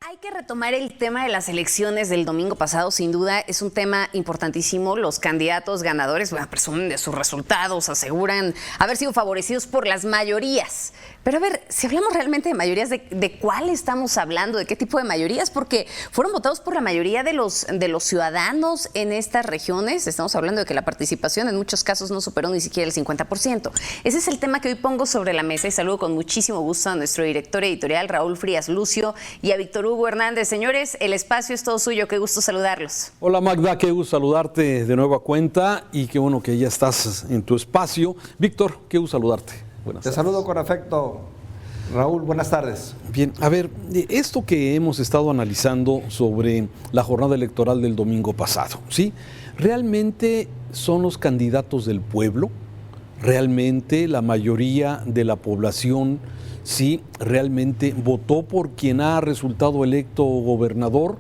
Hay que retomar el tema de las elecciones del domingo pasado, sin duda es un tema importantísimo. Los candidatos ganadores presumen de sus resultados, aseguran haber sido favorecidos por las mayorías. Pero a ver, si hablamos realmente de mayorías, ¿de cuál estamos hablando? ¿De qué tipo de mayorías? Porque fueron votados por la mayoría de los ciudadanos en estas regiones. Estamos hablando de que la participación en muchos casos no superó ni siquiera el 50%. Ese es el tema que hoy pongo sobre la mesa y saludo con muchísimo gusto a nuestro director editorial, Raúl Frías Lucio, y a Víctor Hugo Hernández. Señores, el espacio es todo suyo. Qué gusto saludarlos. Hola Magda, qué gusto saludarte de nueva cuenta y qué bueno que ya estás en tu espacio. Víctor, qué gusto saludarte. Te saludo con afecto, Raúl, buenas tardes. Bien, a ver, esto que hemos estado analizando sobre la jornada electoral del domingo pasado, ¿sí? ¿Realmente son los candidatos del pueblo? ¿Realmente la mayoría de la población, sí, realmente votó por quien ha resultado electo gobernador?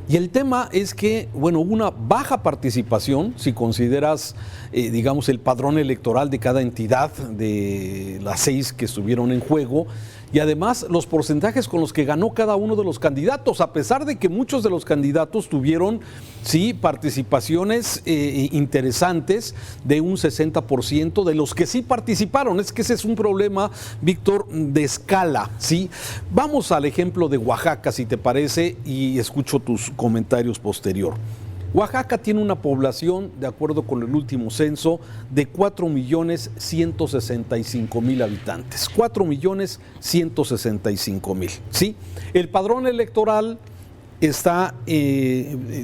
Y el tema es que, bueno, hubo una baja participación, si consideras, digamos, el padrón electoral de cada entidad, de las 6 que estuvieron en juego, y además los porcentajes con los que ganó cada uno de los candidatos, a pesar de que muchos de los candidatos tuvieron, sí, participaciones interesantes de un 60% de los que sí participaron. Es que ese es un problema, Víctor, de escala, ¿sí? Vamos al ejemplo de Oaxaca, si te parece, y escucho tus comentarios posterior. Oaxaca tiene una población, de acuerdo con el último censo, de 4.165.000 habitantes. 4.165.000, ¿sí? El padrón electoral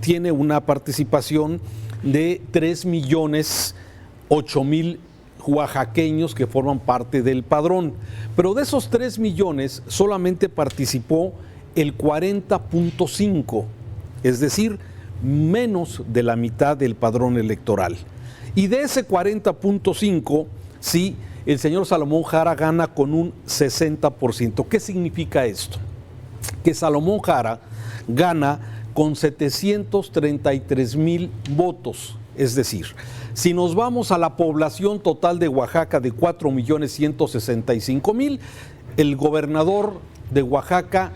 tiene una participación de 3.008.000 oaxaqueños que forman parte del padrón. Pero de esos 3 millones solamente participó el 40.5, es decir, menos de la mitad del padrón electoral. Y de ese 40.5, sí, el señor Salomón Jara gana con un 60%. ¿Qué significa esto? Que Salomón Jara gana con 733,000 votos. Es decir, si nos vamos a la población total de Oaxaca de 4.165.000, el gobernador de Oaxaca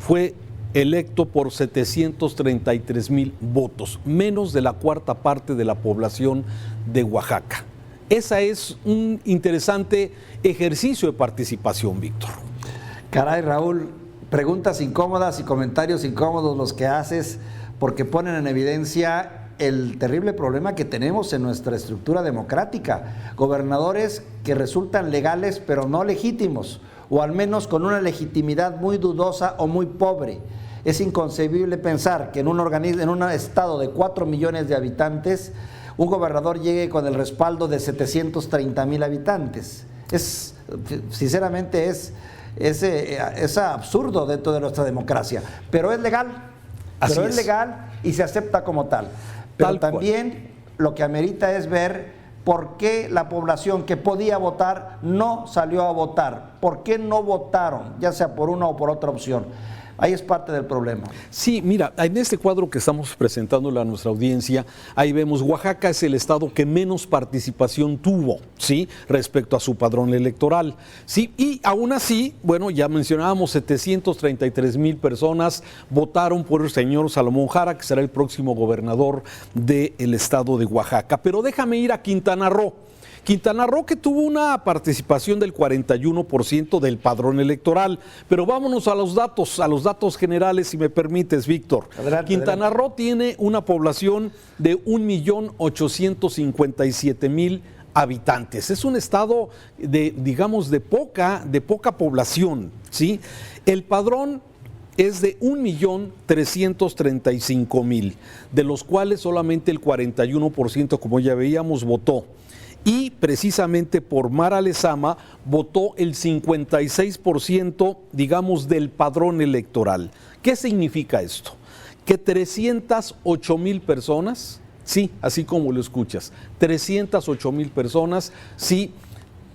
fue electo por 733,000 votos, menos de la cuarta parte de la población de Oaxaca. Ese es un interesante ejercicio de participación, Víctor. Caray, Raúl, preguntas incómodas y comentarios incómodos los que haces, porque ponen en evidencia el terrible problema que tenemos en nuestra estructura democrática. Gobernadores que resultan legales pero no legítimos, o al menos con una legitimidad muy dudosa o muy pobre. Es inconcebible pensar que en un estado de 4 millones de habitantes, un gobernador llegue con el respaldo de 730,000 habitantes. Sinceramente es absurdo dentro de nuestra democracia, pero es legal. Así es. Es legal y se acepta como tal. Pero también lo que amerita es ver por qué la población que podía votar no salió a votar. ¿Por qué no votaron, ya sea por una o por otra opción? Ahí es parte del problema. Sí, mira, en este cuadro que estamos presentándole a nuestra audiencia, ahí vemos Oaxaca es el estado que menos participación tuvo, ¿sí? Respecto a su padrón electoral, ¿sí? Y aún así, bueno, ya mencionábamos 733,000 personas votaron por el señor Salomón Jara, que será el próximo gobernador del estado de Oaxaca. Pero déjame ir a Quintana Roo. Quintana Roo, que tuvo una participación del 41% del padrón electoral. Pero vámonos a los datos generales, si me permites, Víctor. Adelante, Quintana Roo tiene una población de 1.857.000 habitantes. Es un estado digamos, de poca población, ¿sí? El padrón es de 1.335.000, de los cuales solamente el 41%, como ya veíamos, votó. Y precisamente por Mara Lezama votó el 56%, digamos, del padrón electoral. ¿Qué significa esto? Que 308,000 personas, sí, así como lo escuchas, 308,000 personas, sí,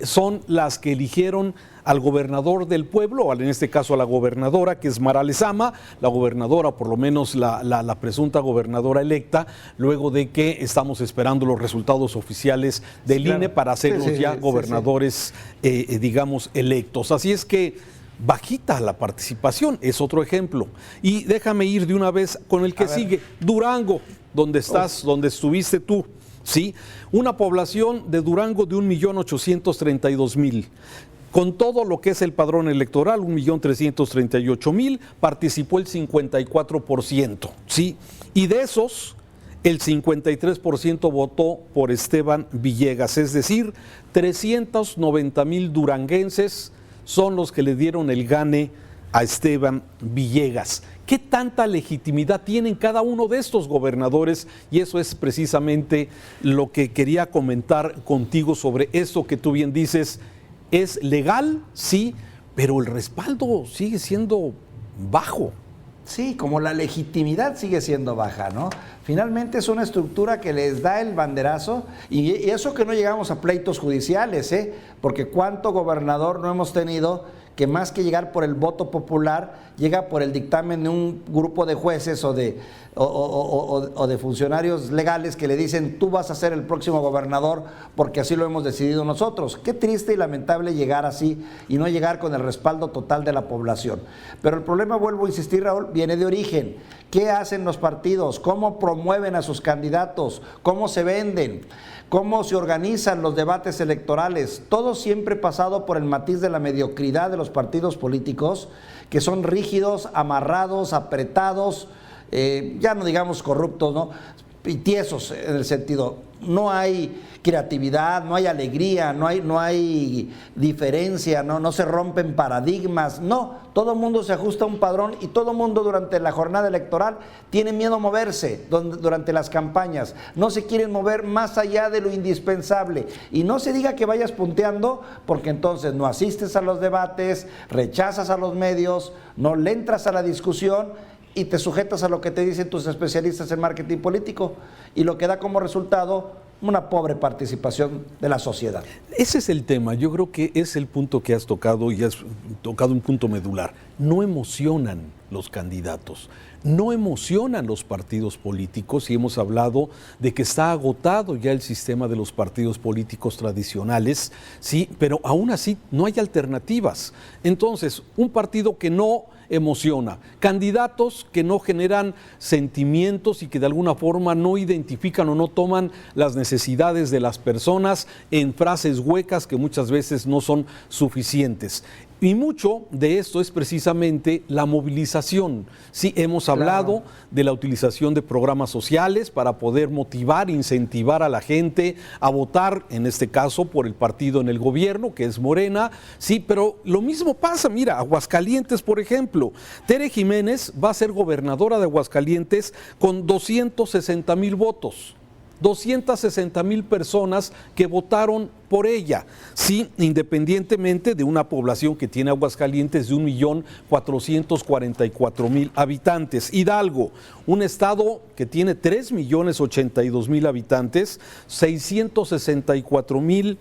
son las que eligieron al gobernador del pueblo, o en este caso a la gobernadora, que es Mara Lezama, la gobernadora, por lo menos la presunta gobernadora electa, luego de que estamos esperando los resultados oficiales del INE para hacerlos gobernadores, digamos, electos. Así es que bajita la participación, es otro ejemplo. Y déjame ir de una vez con el que sigue, Durango, donde estás, donde estuviste tú, ¿sí? Una población de Durango de 1.832.000. Con todo lo que es el padrón electoral, 1.338.000, participó el 54%, ¿sí? Y de esos, el 53% votó por Esteban Villegas, es decir, 390.000 duranguenses son los que le dieron el gane a Esteban Villegas. ¿Qué tanta legitimidad tienen cada uno de estos gobernadores? Y eso es precisamente lo que quería comentar contigo sobre esto que tú bien dices. ¿Es legal? Sí, pero el respaldo sigue siendo bajo. Sí, como la legitimidad sigue siendo baja, ¿no? Finalmente es una estructura que les da el banderazo y eso que no llegamos a pleitos judiciales, ¿eh? Porque cuánto gobernador no hemos tenido que más que llegar por el voto popular, llega por el dictamen de un grupo de jueces o de funcionarios legales que le dicen tú vas a ser el próximo gobernador porque así lo hemos decidido nosotros. Qué triste y lamentable llegar así y no llegar con el respaldo total de la población. Pero el problema, vuelvo a insistir, Raúl, viene de origen. ¿Qué hacen los partidos? ¿Cómo promueven a sus candidatos? ¿Cómo se venden? ¿Cómo se organizan los debates electorales? Todo siempre pasado por el matiz de la mediocridad de los partidos políticos, que son rígidos, amarrados, apretados, ya no digamos corruptos, ¿no? Y tiesos en el sentido, no hay creatividad, no hay alegría, no hay diferencia, no se rompen paradigmas, no, todo el mundo se ajusta a un padrón y todo el mundo durante la jornada electoral tiene miedo a moverse durante las campañas, no se quieren mover más allá de lo indispensable y no se diga que vayas punteando porque entonces no asistes a los debates, rechazas a los medios, no le entras a la discusión y te sujetas a lo que te dicen tus especialistas en marketing político y lo que da como resultado una pobre participación de la sociedad. Ese es el tema, yo creo que es el punto que has tocado y has tocado un punto medular. No emocionan los candidatos, no emocionan los partidos políticos y hemos hablado de que está agotado ya el sistema de los partidos políticos tradicionales, sí, pero aún así no hay alternativas. Entonces, un partido que no emociona, candidatos que no generan sentimientos y que de alguna forma no identifican o no toman las necesidades de las personas en frases huecas que muchas veces no son suficientes. Y mucho de esto es precisamente la movilización. Sí, hemos hablado de la utilización de programas sociales para poder motivar, incentivar a la gente a votar, en este caso, por el partido en el gobierno, que es Morena. Sí, pero lo mismo pasa, mira, Aguascalientes, por ejemplo. Tere Jiménez va a ser gobernadora de Aguascalientes con 260,000 votos. 260,000 personas que votaron por ella, sí, independientemente de una población que tiene Aguascalientes de 1.444.000 habitantes. Hidalgo, un estado que tiene 3.082.000 habitantes, 664,000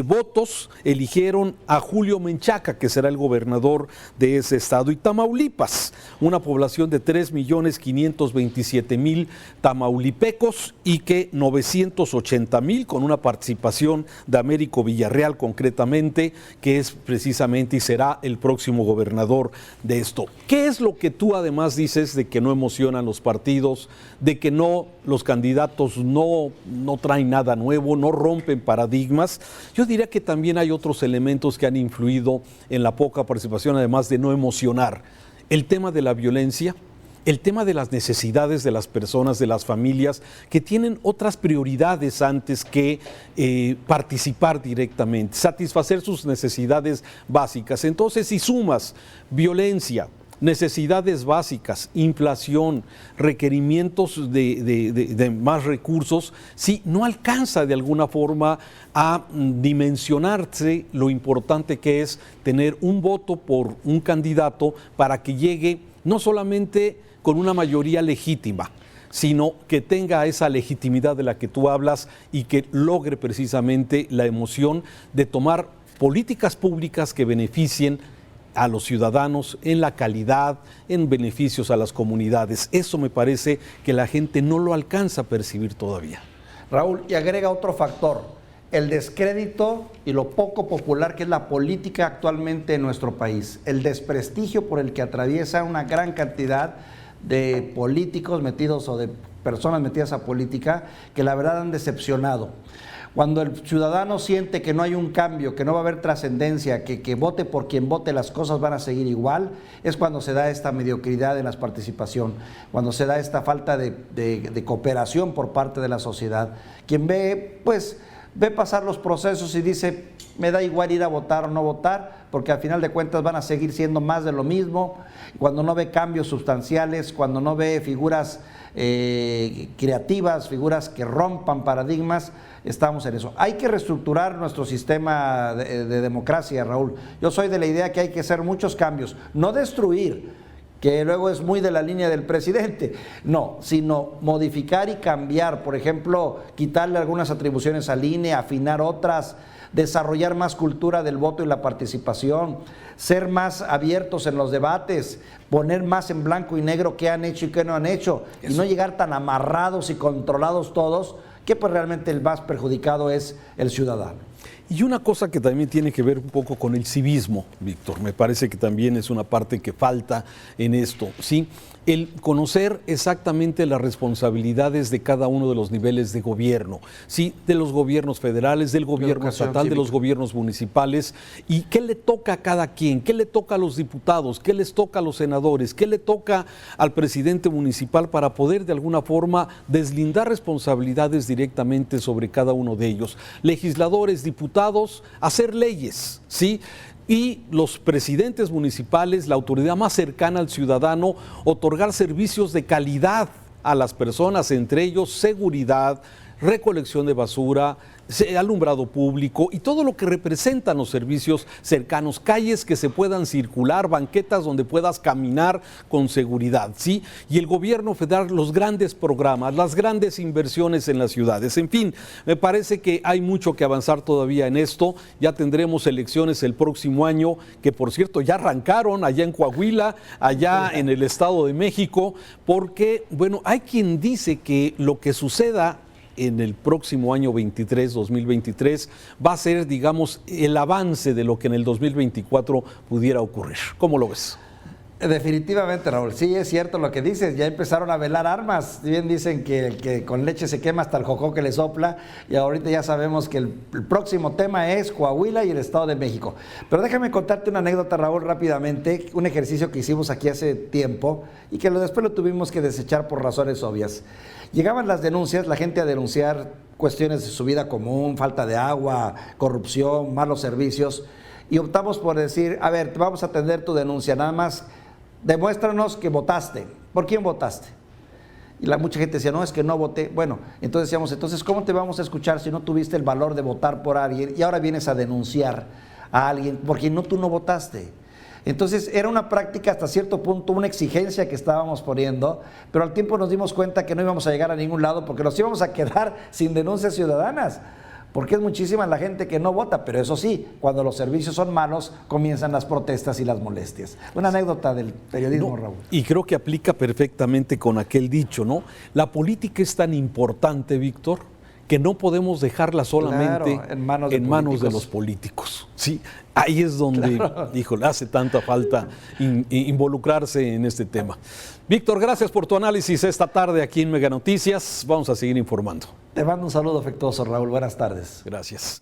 votos eligieron a Julio Menchaca, que será el gobernador de ese estado. Y Tamaulipas, una población de 3.527.000 tamaulipecos y que 980,000 con una participación de Américo Villarreal concretamente, que es precisamente y será el próximo gobernador de esto. ¿Qué es lo que tú además dices de que no emocionan los partidos, de que no, los candidatos no traen nada nuevo, no rompen paradigmas? Yo diría que también hay otros elementos que han influido en la poca participación, además de no emocionar. El tema de la violencia, el tema de las necesidades de las personas, de las familias, que tienen otras prioridades antes que participar directamente, satisfacer sus necesidades básicas. Entonces, si sumas violencia, necesidades básicas, inflación, requerimientos de más recursos, sí, no alcanza de alguna forma a dimensionarse lo importante que es tener un voto por un candidato para que llegue no solamente con una mayoría legítima, sino que tenga esa legitimidad de la que tú hablas y que logre precisamente la emoción de tomar políticas públicas que beneficien a los ciudadanos en la calidad, en beneficios a las comunidades. Eso me parece que la gente no lo alcanza a percibir todavía. Raúl, y agrega otro factor, el descrédito y lo poco popular que es la política actualmente en nuestro país, el desprestigio por el que atraviesa una gran cantidad de políticos metidos o de personas metidas a política que la verdad han decepcionado. Cuando el ciudadano siente que no hay un cambio, que no va a haber trascendencia, que vote por quien vote, las cosas van a seguir igual, es cuando se da esta mediocridad en la participación, cuando se da esta falta de cooperación por parte de la sociedad. Quien ve, pues, ve pasar los procesos y dice, me da igual ir a votar o no votar, porque al final de cuentas van a seguir siendo más de lo mismo. Cuando no ve cambios sustanciales, cuando no ve figuras creativas, figuras que rompan paradigmas, estamos en eso. Hay que reestructurar nuestro sistema de democracia, Raúl. Yo soy de la idea que hay que hacer muchos cambios, no destruir, que luego es muy de la línea del presidente, no, sino modificar y cambiar, por ejemplo, quitarle algunas atribuciones al INE, afinar otras, desarrollar más cultura del voto y la participación, ser más abiertos en los debates, poner más en blanco y negro qué han hecho y qué no han hecho, y no llegar tan amarrados y controlados todos, que pues realmente el más perjudicado es el ciudadano. Y una cosa que también tiene que ver un poco con el civismo, Víctor, me parece que también es una parte que falta en esto, ¿sí? El conocer exactamente las responsabilidades de cada uno de los niveles de gobierno, ¿sí? De los gobiernos federales, del gobierno estatal, de los gobiernos municipales, y qué le toca a cada quien, qué le toca a los diputados, qué les toca a los senadores, qué le toca al presidente municipal para poder de alguna forma deslindar responsabilidades directamente sobre cada uno de ellos. Legisladores, diputados, hacer leyes, ¿sí? Y los presidentes municipales, la autoridad más cercana al ciudadano, otorgar servicios de calidad a las personas, entre ellos seguridad, recolección de basura, alumbrado público y todo lo que representan los servicios cercanos, calles que se puedan circular, banquetas donde puedas caminar con seguridad, ¿sí? Y el gobierno federal, los grandes programas, las grandes inversiones en las ciudades. En fin, me parece que hay mucho que avanzar todavía en esto. Ya tendremos elecciones el próximo año, que por cierto ya arrancaron allá en Coahuila, allá en el Estado de México, porque, bueno, hay quien dice que lo que suceda en el próximo año 2023, va a ser, digamos, el avance de lo que en el 2024 pudiera ocurrir. ¿Cómo lo ves? Definitivamente, Raúl, sí es cierto lo que dices, ya empezaron a velar armas, si bien dicen que el que con leche se quema hasta el jojó que le sopla, y ahorita ya sabemos que el próximo tema es Coahuila y el Estado de México. Pero déjame contarte una anécdota, Raúl, rápidamente, un ejercicio que hicimos aquí hace tiempo y que después lo tuvimos que desechar por razones obvias. Llegaban las denuncias, la gente a denunciar cuestiones de su vida común, falta de agua, corrupción, malos servicios, y optamos por decir, a ver, vamos a atender tu denuncia, nada más demuéstranos que votaste. ¿Por quién votaste? Y mucha gente decía, no, es que no voté. Bueno, entonces decíamos, entonces, ¿cómo te vamos a escuchar si no tuviste el valor de votar por alguien y ahora vienes a denunciar a alguien porque tú no votaste? Entonces era una práctica hasta cierto punto, una exigencia que estábamos poniendo, pero al tiempo nos dimos cuenta que no íbamos a llegar a ningún lado porque nos íbamos a quedar sin denuncias ciudadanas, porque es muchísima la gente que no vota, pero eso sí, cuando los servicios son malos, comienzan las protestas y las molestias. Una anécdota del periodismo, Raúl. Y creo que aplica perfectamente con aquel dicho, ¿no? La política es tan importante, Víctor, que no podemos dejarla solamente en manos de los políticos. Sí, ahí es donde, híjole, hace tanta falta involucrarse en este tema. Víctor, gracias por tu análisis esta tarde aquí en Mega Noticias. Vamos a seguir informando. Te mando un saludo afectuoso, Raúl. Buenas tardes. Gracias.